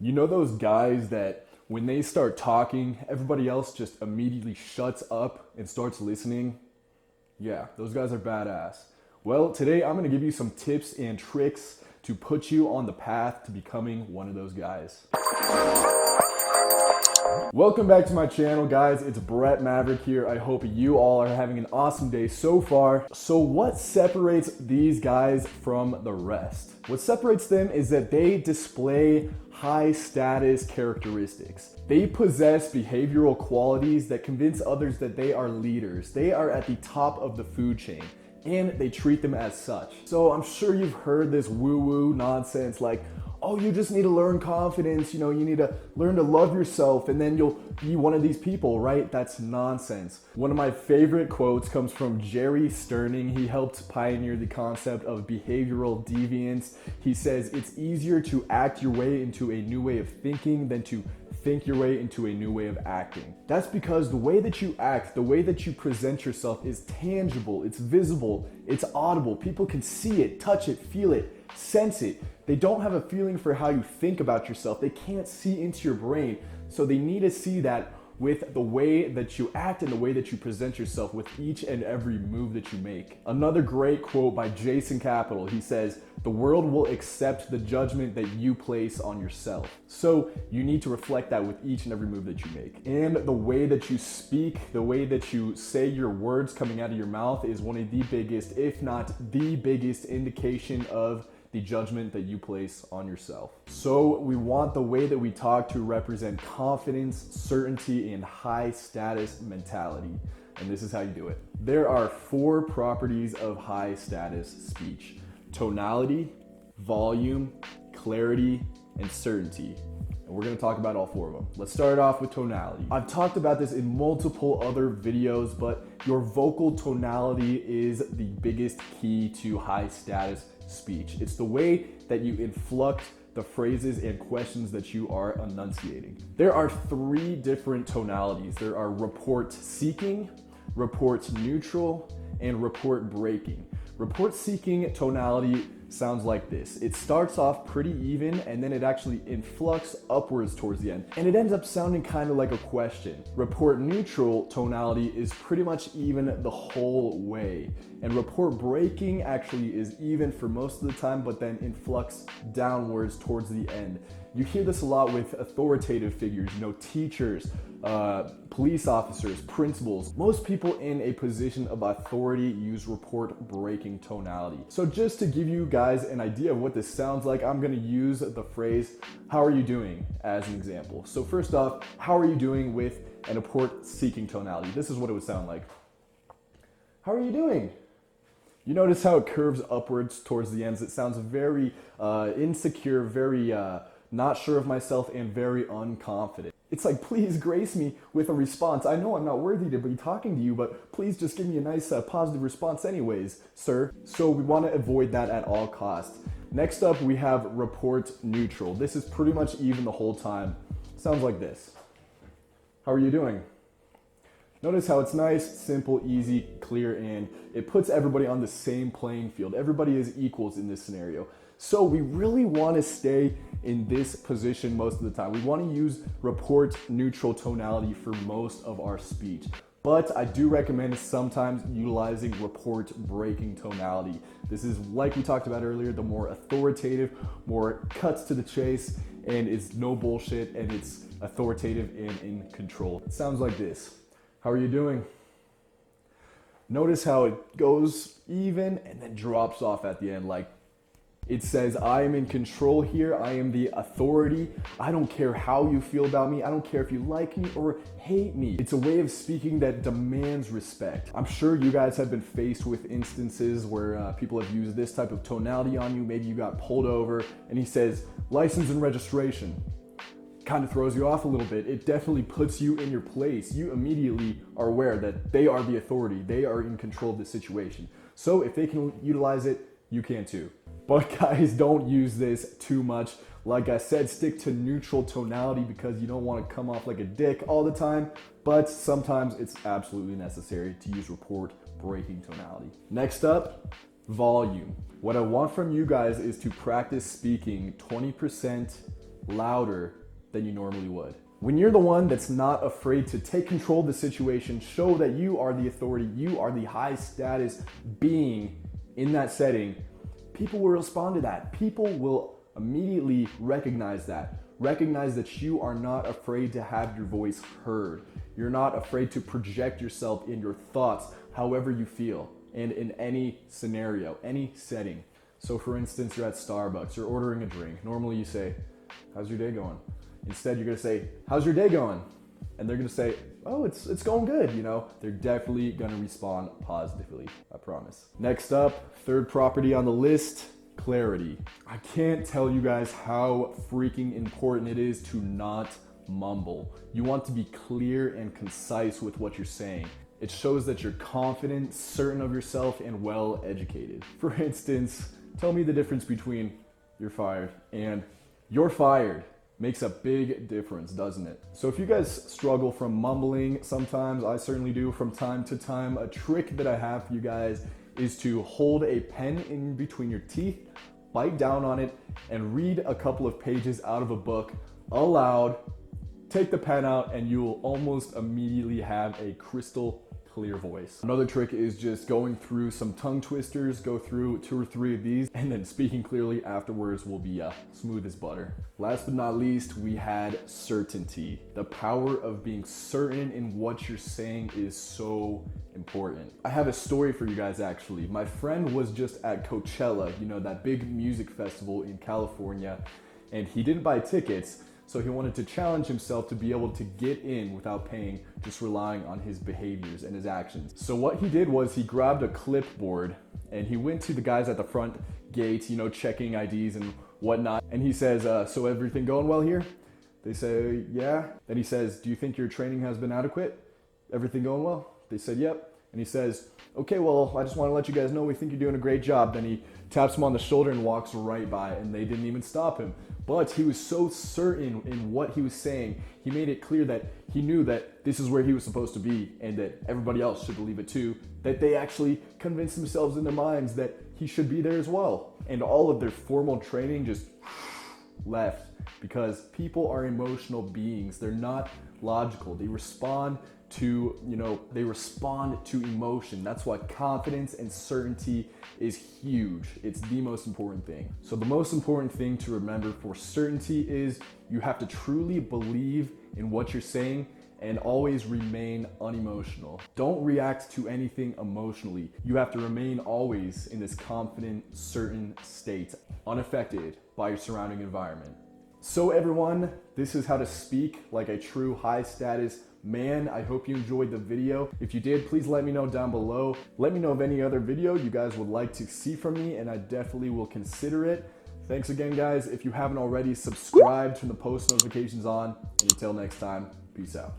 You know those guys that when they start talking, everybody else just immediately shuts up and starts listening? Yeah, those guys are badass. Well, today I'm going to give you some tips and tricks to put you on the path to becoming one of those guys. Welcome back to my channel, guys. It's Brett Maverick here. I hope you all are having an awesome day so far. So what separates these guys from the rest? What separates them is that they display high status characteristics. They possess behavioral qualities that convince others that they are leaders. They are at the top of the food chain, and they treat them as such. So I'm sure you've heard this woo-woo nonsense like, oh, you just need to learn confidence, you need to learn to love yourself and then you'll be one of these people, right? That's nonsense. One of my favorite quotes comes from Jerry Sterning. He helped pioneer the concept of behavioral deviance. He says, it's easier to act your way into a new way of thinking than to think your way into a new way of acting. That's because the way that you act, the way that you present yourself is tangible, it's visible, it's audible. People can see it, touch it, feel it, sense it. They don't have a feeling for how you think about yourself. They can't see into your brain. So they need to see that with the way that you act and the way that you present yourself with each and every move that you make. Another great quote by Jason Capital. He says, the world will accept the judgment that you place on yourself. So you need to reflect that with each and every move that you make. And the way that you speak, the way that you say your words coming out of your mouth is one of the biggest, if not the biggest indication of the judgment that you place on yourself. So we want the way that we talk to represent confidence, certainty, and high status mentality. And this is how you do it. There are 4 properties of high status speech: tonality, volume, clarity, and certainty. And we're gonna talk about all 4 of them. Let's start off with tonality. I've talked about this in multiple other videos, but your vocal tonality is the biggest key to high status speech. It's the way that you inflect the phrases and questions that you are enunciating. There are 3 different tonalities. There are report seeking, report neutral, and report breaking. Report seeking tonality sounds like this. It starts off pretty even and then it actually influx upwards towards the end. And it ends up sounding kind of like a question. Report neutral tonality is pretty much even the whole way. And report breaking actually is even for most of the time, but then influx downwards towards the end. You hear this a lot with authoritative figures, teachers, police officers, principals. Most people in a position of authority use report breaking tonality. So just to give you guys an idea of what this sounds like, I'm gonna use the phrase, how are you doing, as an example. So first off, how are you doing with an report seeking tonality? This is what it would sound like. How are you doing? You notice how it curves upwards towards the ends. It sounds very insecure, very not sure of myself, and very unconfident. It's like, please grace me with a response. I know I'm not worthy to be talking to you, but please just give me a nice positive response anyways, sir. So we want to avoid that at all costs. Next up, we have report neutral. This is pretty much even the whole time. Sounds like this. How are you doing? Notice how it's nice, simple, easy, clear, and it puts everybody on the same playing field. Everybody is equals in this scenario. So we really want to stay in this position most of the time. We want to use report neutral tonality for most of our speech. But I do recommend sometimes utilizing report breaking tonality. This is, like we talked about earlier, the more authoritative, more cuts to the chase, and it's no bullshit, and it's authoritative and in control. It sounds like this. How are you doing? Notice how it goes even and then drops off at the end. Like it says, I am in control here. I am the authority. I don't care how you feel about me. I don't care if you like me or hate me. It's a way of speaking that demands respect. I'm sure you guys have been faced with instances where people have used this type of tonality on you. Maybe you got pulled over and he says, license and registration. Kind of throws you off a little bit. It definitely puts you in your place. You immediately are aware that they are the authority. They are in control of the situation. So if they can utilize it, you can too. But guys, don't use this too much. Like I said, stick to neutral tonality because you don't want to come off like a dick all the time, but sometimes it's absolutely necessary to use report breaking tonality. Next up, volume. What I want from you guys is to practice speaking 20% louder than you normally would. When you're the one that's not afraid to take control of the situation, show that you are the authority, you are the high status being in that setting, people will respond to that. People will immediately recognize that. Recognize that you are not afraid to have your voice heard. You're not afraid to project yourself in your thoughts, however you feel, and in any scenario, any setting. So for instance, you're at Starbucks, you're ordering a drink. Normally you say, how's your day going? Instead, you're gonna say, how's your day going? And they're gonna say, oh, it's going good, you know? They're definitely gonna respond positively, I promise. Next up, third property on the list, clarity. I can't tell you guys how freaking important it is to not mumble. You want to be clear and concise with what you're saying. It shows that you're confident, certain of yourself, and well educated. For instance, tell me the difference between you're fired and you're fired. Makes a big difference, doesn't it? So if you guys struggle from mumbling, sometimes I certainly do from time to time, a trick that I have for you guys is to hold a pen in between your teeth, bite down on it, and read a couple of pages out of a book aloud. Take the pen out and you will almost immediately have a crystal clear voice. Another trick is just going through some tongue twisters, go through 2 or 3 of these, and then speaking clearly afterwards will be smooth as butter. Last but not least, we had certainty. The power of being certain in what you're saying is so important. I have a story for you guys actually. My friend was just at Coachella, you know, that big music festival in California, and he didn't buy tickets. So he wanted to challenge himself to be able to get in without paying, just relying on his behaviors and his actions. So what he did was he grabbed a clipboard and he went to the guys at the front gate, you know, checking IDs and whatnot. And he says, so everything going well here? They say, yeah. Then he says, do you think your training has been adequate? Everything going well? They said, yep. And he says, okay, well, I just want to let you guys know we think you're doing a great job. Then he taps him on the shoulder and walks right by, and they didn't even stop him. But he was so certain in what he was saying, he made it clear that he knew that this is where he was supposed to be and that everybody else should believe it too, that they actually convinced themselves in their minds that he should be there as well. And all of their formal training just left because people are emotional beings. They're not logical. They respond to, they respond to emotion. That's why confidence and certainty is huge. It's the most important thing. So the most important thing to remember for certainty is you have to truly believe in what you're saying and always remain unemotional. Don't react to anything emotionally. You have to remain always in this confident, certain state, unaffected by your surrounding environment. So everyone, this is how to speak like a true high status man. I hope you enjoyed the video. If you did, please let me know down below. Let me know of any other video you guys would like to see from me, and I definitely will consider it. Thanks again, guys. If you haven't already, subscribe, turn the post notifications on, and until next time, peace out.